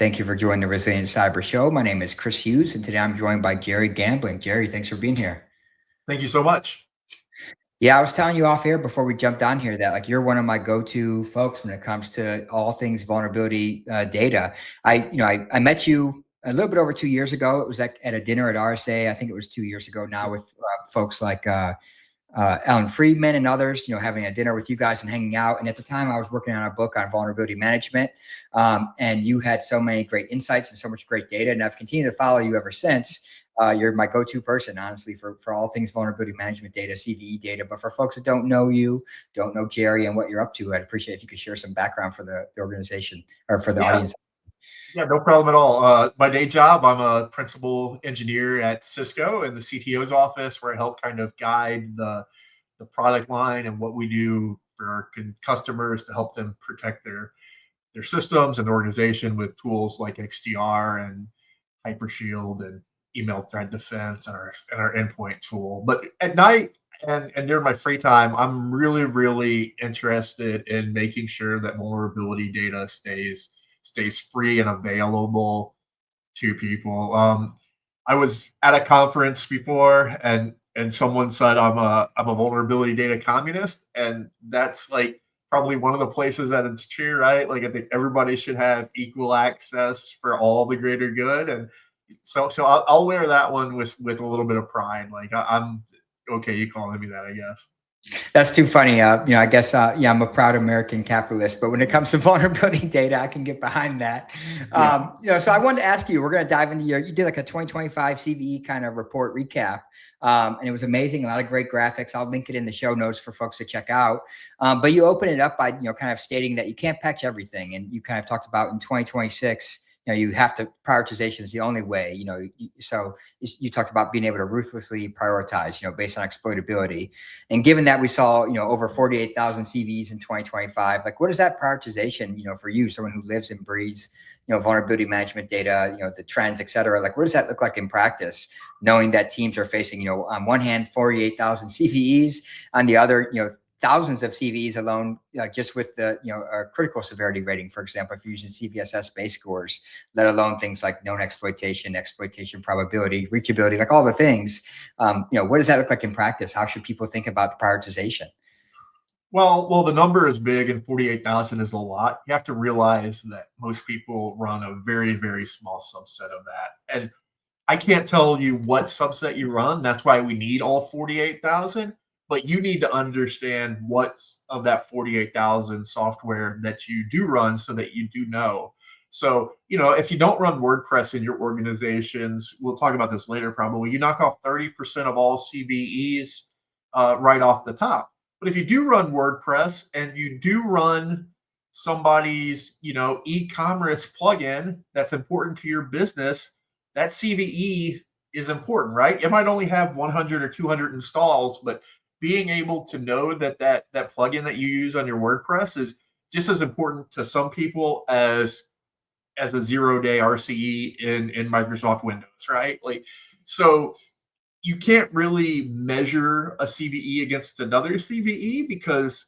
Thank you for joining the Resilient Cyber Show. My name is Chris Hughes, and today I'm joined by Jerry Gamblin. Jerry, thanks for being here. Thank you so much. Yeah, I was telling you off air before we jumped on here that you're one of my go-to folks when it comes to all things vulnerability data. I met you a little bit over 2 years ago. It was at a dinner at RSA. I think it was 2 years ago now with folks like Alan Friedman and others, having a dinner with you guys and hanging out. And at the time I was working on a book on vulnerability management. And you had so many great insights and so much great data. And I've continued to follow you ever since. You're my go-to person, honestly, for all things vulnerability management data, CVE data. But for folks that don't know you, don't know Jerry and what you're up to, I'd appreciate if you could share some background for the organization or for the audience. Yeah, no problem at all. My day job, I'm a principal engineer at Cisco in the CTO's office, where I help kind of guide the product line and what we do for our customers to help them protect their systems and the organization with tools like XDR and Hypershield and email threat defense and our endpoint tool. But at night and during my free time, I'm really interested in making sure that vulnerability data stays free and available to people. I was at a conference before, and someone said I'm a vulnerability data communist, and that's like probably one of the places that it's true, right? Like I think everybody should have equal access for all the greater good, and so I'll wear that one with a little bit of pride. Like I'm okay, you calling me that, I guess. That's too funny. I guess, I'm a proud American capitalist, but when it comes to vulnerability data, I can get behind that. So I wanted to ask you, we're going to dive into you did like a 2025 CVE kind of report recap. And it was amazing. A lot of great graphics. I'll link it in the show notes for folks to check out. But you open it up by, kind of stating that you can't patch everything. And you kind of talked about in 2026, you have to, prioritization is the only way, so you talked about being able to ruthlessly prioritize, based on exploitability. And given that we saw, over 48,000 CVEs in 2025, what is that prioritization, for you, someone who lives and breathes, vulnerability management data, the trends, et cetera? What does that look like in practice, knowing that teams are facing, on one hand, 48,000 CVEs, on the other, thousands of CVEs alone, just with the, a critical severity rating, for example, if you're using CVSS base scores, let alone things like known exploitation, exploitation probability, reachability, all the things. What does that look like in practice? How should people think about the prioritization? Well, the number is big, and 48,000 is a lot. You have to realize that most people run a very small subset of that. And I can't tell you what subset you run. That's why we need all 48,000. But you need to understand what's of that 48,000 software that you do run so that you do know. So, if you don't run WordPress in your organizations, we'll talk about this later probably, you knock off 30% of all CVEs right off the top. But if you do run WordPress and you do run somebody's, e-commerce plugin that's important to your business, that CVE is important, right? It might only have 100 or 200 installs, but being able to know that plugin that you use on your WordPress is just as important to some people as a 0-day RCE in Microsoft Windows, right? So you can't really measure a CVE against another CVE because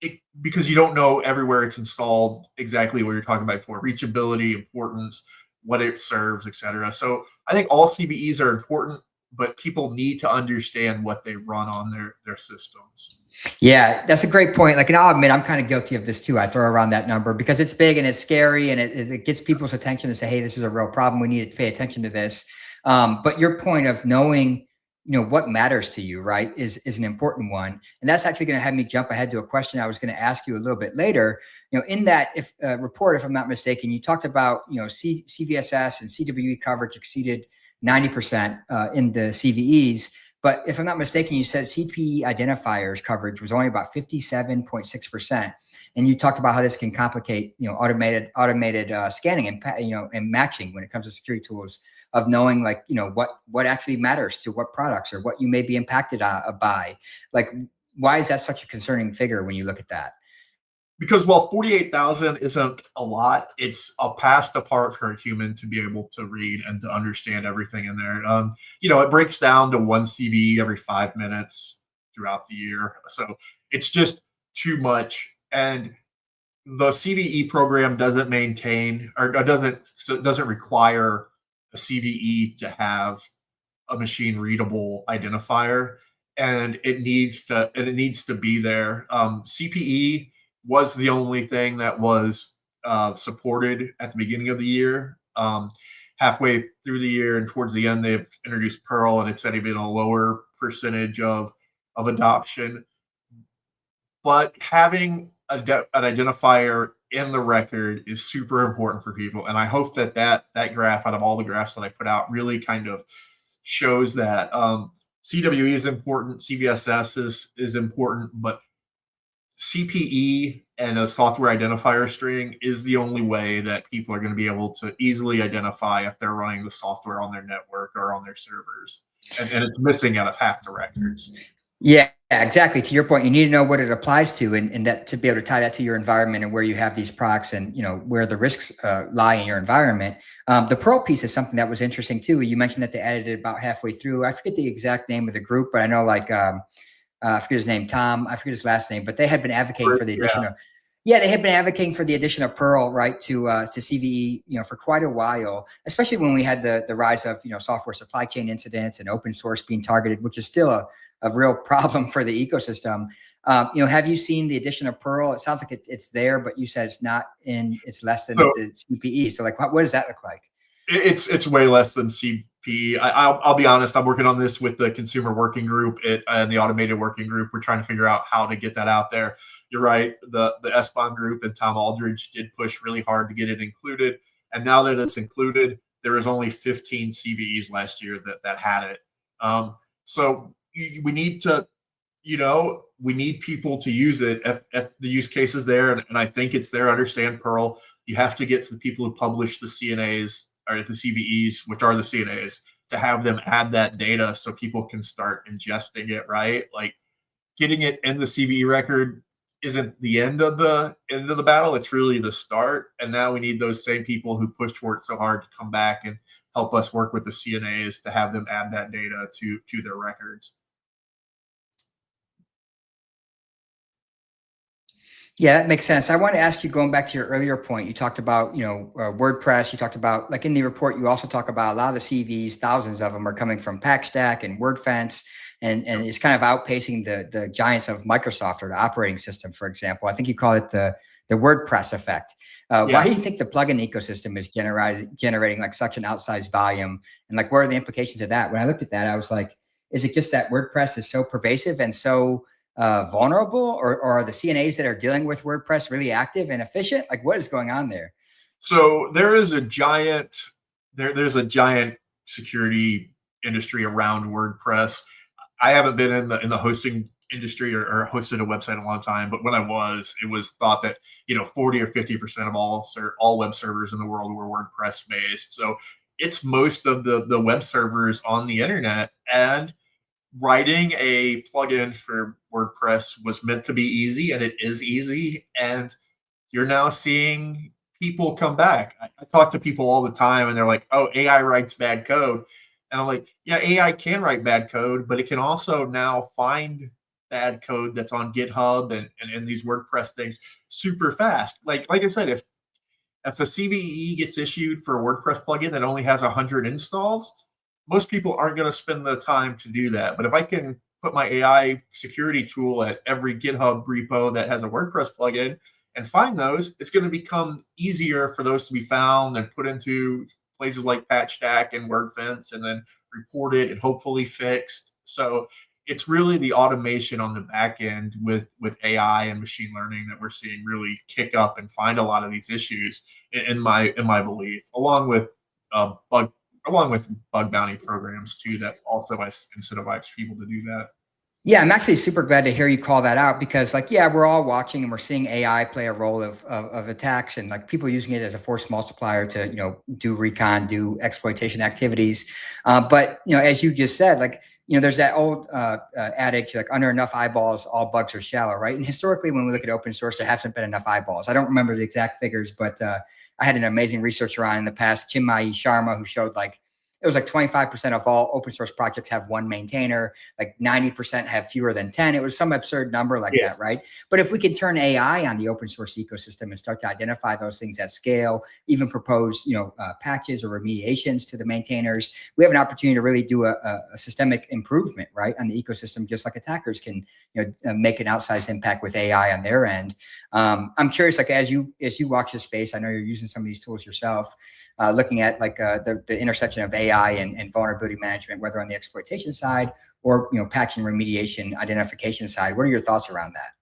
you don't know everywhere it's installed exactly what you're talking about for reachability, importance, what it serves, etc. So I think all CVEs are important, but people need to understand what they run on their systems. Yeah, that's a great point. And I'll admit, I'm kind of guilty of this too. I throw around that number because it's big and it's scary, and it gets people's attention to say, hey, this is a real problem. We need to pay attention to this. But your point of knowing, what matters to you, right, is an important one. And that's actually going to have me jump ahead to a question I was going to ask you a little bit later. In that report, if I'm not mistaken, you talked about, CVSS and CWE coverage exceeded 90% in the CVEs. But if I'm not mistaken, you said CPE identifiers coverage was only about 57.6%. And you talked about how this can complicate, automated scanning and matching when it comes to security tools, of knowing what actually matters to what products or what you may be impacted by. Why is that such a concerning figure when you look at that? Because while 48,000 isn't a lot, it's a past apart for a human to be able to read and to understand everything in there. It breaks down to one CVE every 5 minutes throughout the year. So it's just too much. And the CVE program doesn't maintain or doesn't require a CVE to have a machine readable identifier, and it needs to be there. CPE was the only thing that was supported at the beginning of the year. Halfway through the year and towards the end, they've introduced Perl, and it's at even a lower percentage of adoption. But having an identifier in the record is super important for people, and I hope that graph, out of all the graphs that I put out, really kind of shows that CWE is important, CVSS is important, but CPE and a software identifier string is the only way that people are going to be able to easily identify if they're running the software on their network or on their servers. And it's missing out of half the records. Yeah, exactly. To your point, you need to know what it applies to, and that to be able to tie that to your environment and where you have these products, and where the risks lie in your environment. The Perl piece is something that was interesting too. You mentioned that they added it about halfway through. I forget the exact name of the group, but I know I forget his name, Tom. I forget his last name, but they had been advocating for the addition of. Yeah, they had been advocating for the addition of Perl, right, to CVE, for quite a while, especially when we had the rise of software supply chain incidents and open source being targeted, which is still a real problem for the ecosystem. Have you seen the addition of Perl? It sounds like it's there, but you said it's less than the CPE. So, like, what does that look like? It's way less than CPE. I'll be honest. I'm working on this with the consumer working group and the automated working group. We're trying to figure out how to get that out there. You're right. The SBON group and Tom Aldridge did push really hard to get it included. And now that it's included, there was only 15 CVEs last year that had it. So we need to, we need people to use it if the use case is there. And I think it's there. Understand Perl. You have to get to the people who publish the CNAs or the CVEs, which are the CNAs, to have them add that data so people can start ingesting it, right? Like, getting it in the CVE record isn't the end of the battle. It's really the start. And now we need those same people who pushed for it so hard to come back and help us work with the CNAs to have them add that data to their records. Yeah, that makes sense. I want to ask you, going back to your earlier point, you talked about, WordPress, you talked about, like, in the report, you also talk about a lot of the CVs, thousands of them are coming from PackStack and WordFence, and it's kind of outpacing the giants of Microsoft or the operating system, for example. I think you call it the WordPress effect. Why do you think the plugin ecosystem is generating like such an outsized volume? And like, what are the implications of that? When I looked at that, I was like, is it just that WordPress is so pervasive and so vulnerable, or are the CNAs that are dealing with WordPress really active and efficient? Like, what is going on there? So there is a giant there's a giant security industry around WordPress. I haven't been in the hosting industry or hosted a website in a long time, but when I was, it was thought that 40 or 50% of all web servers in the world were WordPress based. So it's most of the web servers on the internet, and writing a plugin for WordPress was meant to be easy, and it is easy. And you're now seeing people come back. I talk to people all the time, and they're like, "Oh, AI writes bad code," and I'm like, "Yeah, AI can write bad code, but it can also now find bad code that's on GitHub and these WordPress things super fast." Like I said, if a CVE gets issued for a WordPress plugin that only has 100 installs, most people aren't going to spend the time to do that. But if I can put my AI security tool at every GitHub repo that has a WordPress plugin and find those, it's going to become easier for those to be found and put into places like PatchStack and WordFence, and then reported and hopefully fixed. So it's really the automation on the back end with AI and machine learning that we're seeing really kick up and find a lot of these issues, in my belief, along with bug bounty programs too, that also incentivize people to do that. Yeah, I'm actually super glad to hear you call that out, because, like, yeah, we're all watching and we're seeing AI play a role of attacks, and like people using it as a force multiplier to do recon, do exploitation activities. But as you just said, like, there's that old adage, like, under enough eyeballs, all bugs are shallow, right? And historically, when we look at open source, there hasn't been enough eyeballs. I don't remember the exact figures, but I had an amazing researcher on in the past, Chinmay Sharma, who showed, like, it was like 25% of all open source projects have one maintainer, like 90% have fewer than 10. It was some absurd number like that, right? But if we can turn AI on the open source ecosystem and start to identify those things at scale, even propose, patches or remediations to the maintainers, we have an opportunity to really do a systemic improvement, right, on the ecosystem, just like attackers can, make an outsized impact with AI on their end. I'm curious, like as you watch this space, I know you're using some of these tools yourself, looking at like the intersection of AI and vulnerability management, whether on the exploitation side or patching, remediation, identification side. What are your thoughts around that?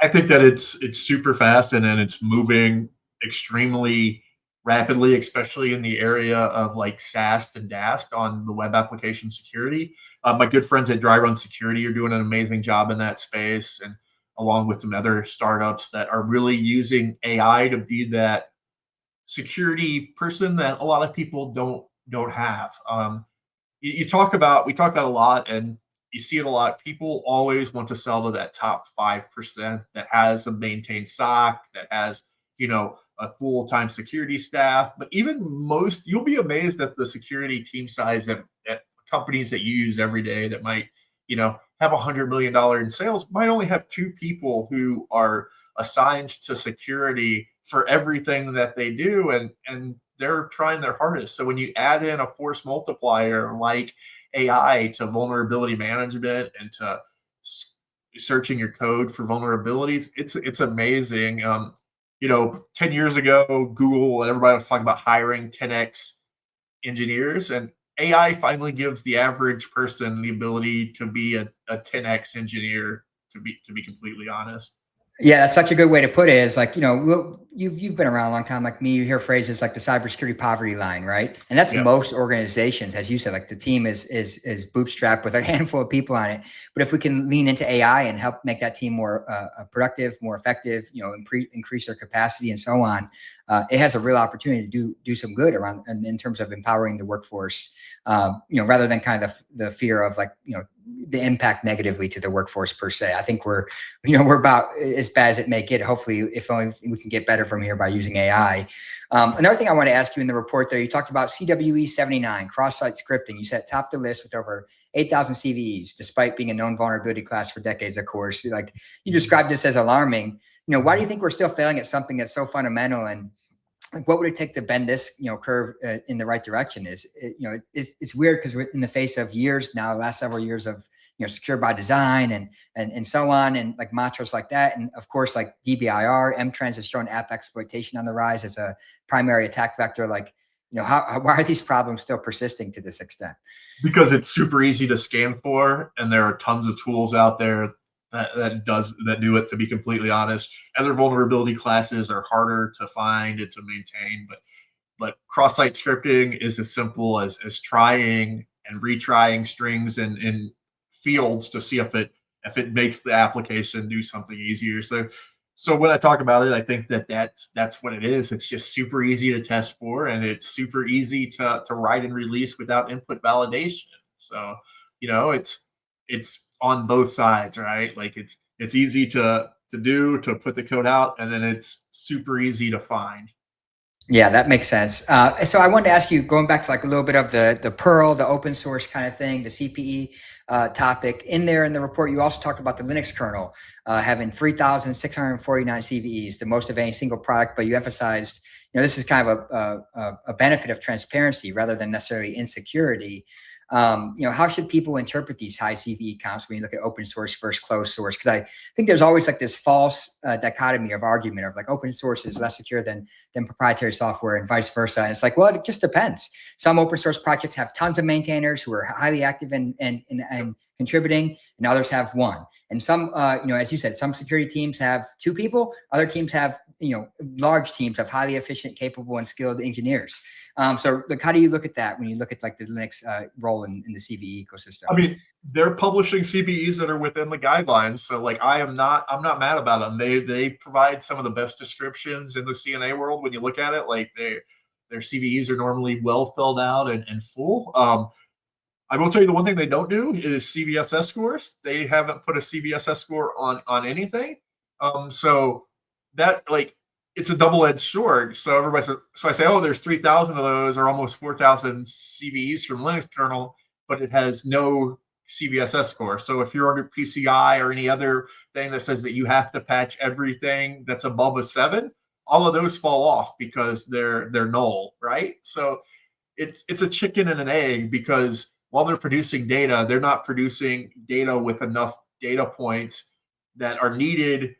I think that it's super fast, and then it's moving extremely rapidly, especially in the area of like SAST and DAST on the web application security. My good friends at Dry Run Security are doing an amazing job in that space, and along with some other startups that are really using AI to be that security person that a lot of people don't have. We talk about a lot, and you see it a lot. People always want to sell to that top 5% that has a maintained SOC, that has, a full-time security staff. But even you'll be amazed at the security team size at companies that you use every day that might, have $100 million in sales, might only have 2 people who are assigned to security for everything that they do. And they're trying their hardest. So when you add in a force multiplier like AI to vulnerability management and to searching your code for vulnerabilities, it's amazing. 10 years ago, Google and everybody was talking about hiring 10x engineers, and AI finally gives the average person the ability to be a 10x engineer, to be completely honest. Yeah, that's such a good way to put it. Is like, you've been around a long time like me. You hear phrases like the cybersecurity poverty line, right? And that's most organizations, as you said, like the team is bootstrapped with a handful of people on it. But if we can lean into AI and help make that team more productive, more effective, increase their capacity and so on, it has a real opportunity to do some good around in terms of empowering the workforce. Rather than kind of the fear of like, the impact negatively to the workforce per se. I think we're about as bad as it may get. Hopefully, if only we can get better from here by using AI. Another thing I want to ask you in the report there, you talked about CWE 79, cross-site scripting. You said top the list with over 8,000 CVEs, despite being a known vulnerability class for decades, of course. Like you described this as alarming. Why do you think we're still failing at something that's so fundamental? And like, what would it take to bend this, curve in the right direction? It's weird because we're in the face of years now, last several years of, secure by design and so on, and like mantras like that. And of course, like DBIR, M-Trends has shown app exploitation on the rise as a primary attack vector. Like, why are these problems still persisting to this extent? Because it's super easy to scan for, and there are tons of tools out there that do it, to be completely honest. Other vulnerability classes are harder to find and to maintain, but cross-site scripting is as simple as trying and retrying strings and fields to see if it makes the application do something easier. So when I talk about it, I think that's what it is. It's just super easy to test for, and it's super easy to write and release without input validation. So, it's on both sides, right? Like it's easy to put the code out, and then it's super easy to find. Yeah, that makes sense. So I wanted to ask you, going back to like a little bit of the Perl, the open source kind of thing, the CPE topic in there in the report. You also talked about the Linux kernel having 3,649 CVEs, the most of any single product. But you emphasized, this is kind of a benefit of transparency rather than necessarily insecurity. How should people interpret these high CVE counts when you look at open source versus closed source? Because I think there's always like this false dichotomy of argument of like open source is less secure than proprietary software and vice versa. And it's like, well, it just depends. Some open source projects have tons of maintainers who are highly active and contributing, and others have one. And some, as you said, some security teams have 2 people. Other teams have, large teams of highly efficient, capable, and skilled engineers. So like, how do you look at that when you look at like the Linux role in the CVE ecosystem? I mean, they're publishing CVEs that are within the guidelines. So like, I'm not mad about them. They provide some of the best descriptions in the CNA world. When you look at it, like their CVEs are normally well filled out and full. I will tell you the one thing they don't do is CVSS scores. They haven't put a CVSS score on anything. So that, like, it's a double-edged sword. So everybody says, so I say, oh, there's 3,000 of those, or almost 4,000 CVEs from Linux kernel, but it has no CVSS score. So if you're under PCI or any other thing that says that you have to patch everything that's above a 7, all of those fall off because they're null, right? So it's a chicken and an egg, because while they're producing data, they're not producing data with enough data points that are needed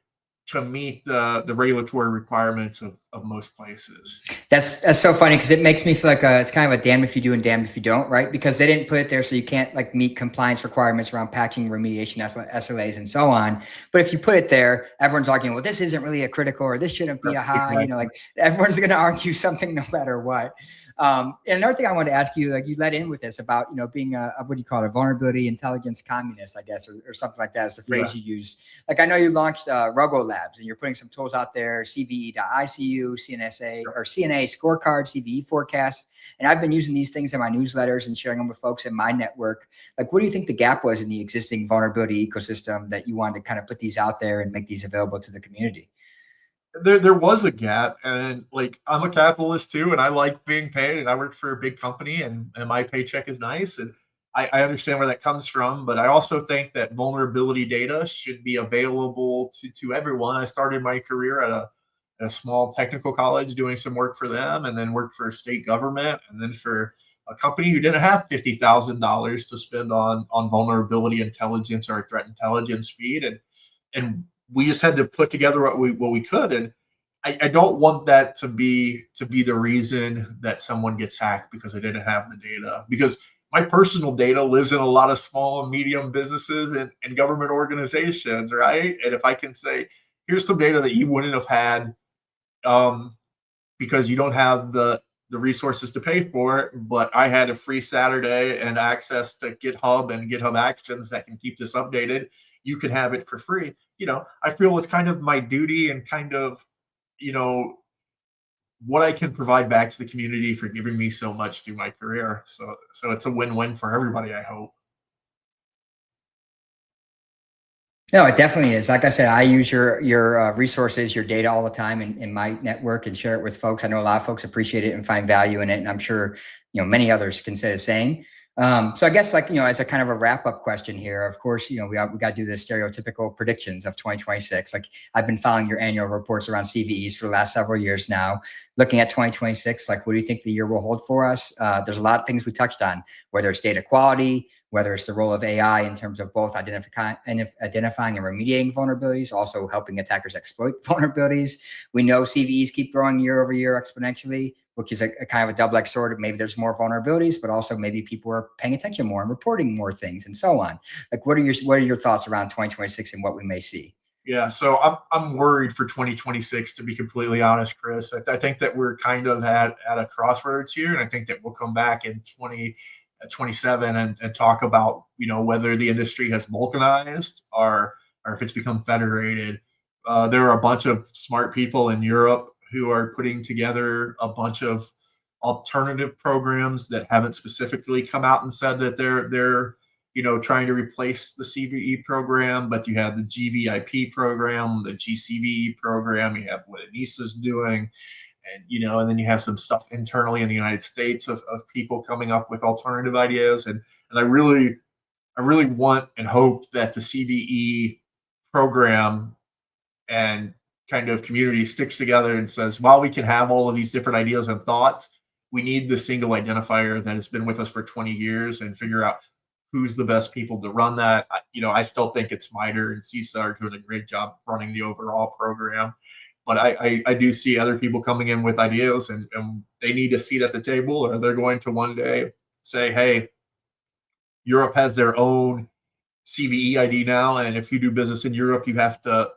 to meet the regulatory requirements of most places. That's so funny, because it makes me feel like it's kind of a damned if you do and damned if you don't, right? Because they didn't put it there so you can't like meet compliance requirements around patching, remediation, SLAs, and so on. But if you put it there, everyone's arguing, well, this isn't really a critical, or this shouldn't be a high. Exactly. You know, like everyone's going to argue something no matter what. And another thing I wanted to ask you, like you led in with this about, you know, being a what do you call it, a vulnerability intelligence communist, I guess, or something like that is the phrase you use. Like I know you launched Rogo Labs, and you're putting some tools out there, CVE.ICU, CNSA or CNA scorecard, CVE forecasts. And I've been using these things in my newsletters and sharing them with folks in my network. Like, what do you think the gap was in the existing vulnerability ecosystem that you wanted to kind of put these out there and make these available to the community? There was a gap, and like I'm a capitalist too, and I like being paid, and I work for a big company, and my paycheck is nice, and I understand where that comes from. But I also think that vulnerability data should be available to everyone. I started my career at a small technical college doing some work for them, and then worked for state government, and then for a company who didn't have $50,000 to spend on vulnerability intelligence or threat intelligence feed, and we just had to put together what we could. And I don't want that to be the reason that someone gets hacked because they didn't have the data. Because my personal data lives in a lot of small and medium businesses and government organizations, right? And if I can say, here's some data that you wouldn't have had, because you don't have the resources to pay for it, but I had a free Saturday and access to GitHub and GitHub Actions that can keep this updated. You can have it for free. You know, I feel it's kind of my duty and kind of, you know, what I can provide back to the community for giving me so much through my career. So it's a win-win for everybody, I hope. No, it definitely is. Like I said, I use your resources, your data all the time in my network and share it with folks. I know a lot of folks appreciate it and find value in it, and I'm sure many others can say the same. So I guess like as a kind of a wrap up question here, of course we got to do the stereotypical predictions of 2026. Like I've been following your annual reports around CVEs for the last several years now. Looking at 2026, like what do you think the year will hold for us? There's a lot of things we touched on, whether it's data quality, whether it's the role of AI in terms of both identifying and remediating vulnerabilities, also helping attackers exploit vulnerabilities. We know CVEs keep growing year over year exponentially, which is a kind of a double-edged sword. Maybe there's more vulnerabilities, but also maybe people are paying attention more and reporting more things and so on. Like what are your thoughts around 2026 and what we may see? Yeah, so I'm worried for 2026, to be completely honest, Chris. I think that we're kind of at a crossroads here, and I think that we'll come back in 2027 and talk about whether the industry has balkanized or if it's become federated. There are a bunch of smart people in Europe who are putting together a bunch of alternative programs that haven't specifically come out and said that they're trying to replace the CVE program, but you have the GVIP program, the GCVE program, you have what ANISA's doing, and then you have some stuff internally in the United States of people coming up with alternative ideas. And I really want and hope that the CVE program and kind of community sticks together and says, while we can have all of these different ideas and thoughts, we need the single identifier that has been with us for 20 years and figure out who's the best people to run that. I still think it's MITRE and CISO are doing a great job running the overall program. But I do see other people coming in with ideas, and they need a seat at the table, or they're going to one day say, hey, Europe has their own CVE ID now, and if you do business in Europe, you have to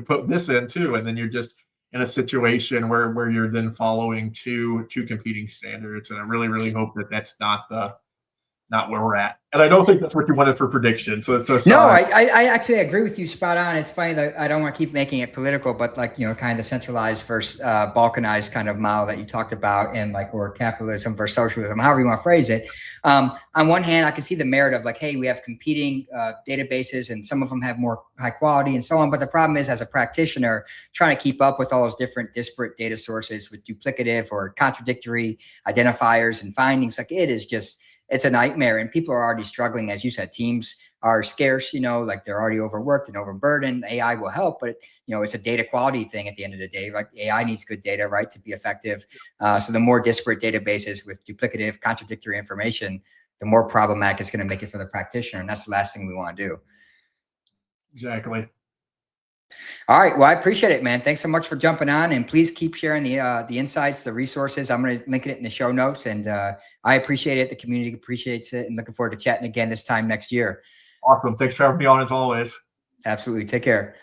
put this in too. And then you're just in a situation where you're then following two competing standards. And I really, really hope that that's not not where we're at. And I don't think that's what you wanted for prediction. So sorry. No, I actually agree with you spot on. It's funny that I don't want to keep making it political, but like, kind of centralized versus balkanized kind of model that you talked about, and like, or capitalism versus socialism, however you want to phrase it. On one hand, I can see the merit of like, hey, we have competing databases and some of them have more high quality and so on. But the problem is, as a practitioner, trying to keep up with all those different disparate data sources with duplicative or contradictory identifiers and findings, like it's a nightmare, and people are already struggling. As you said, teams are scarce, like they're already overworked and overburdened. AI will help, but it's a data quality thing at the end of the day. Like AI needs good data, right, to be effective. So the more disparate databases with duplicative, contradictory information, the more problematic it's going to make it for the practitioner. And that's the last thing we want to do. Exactly. All right. Well, I appreciate it, man. Thanks so much for jumping on, and please keep sharing the insights, the resources. I'm going to link it in the show notes, and I appreciate it. The community appreciates it, and looking forward to chatting again this time next year. Awesome. Thanks for having me on as always. Absolutely. Take care.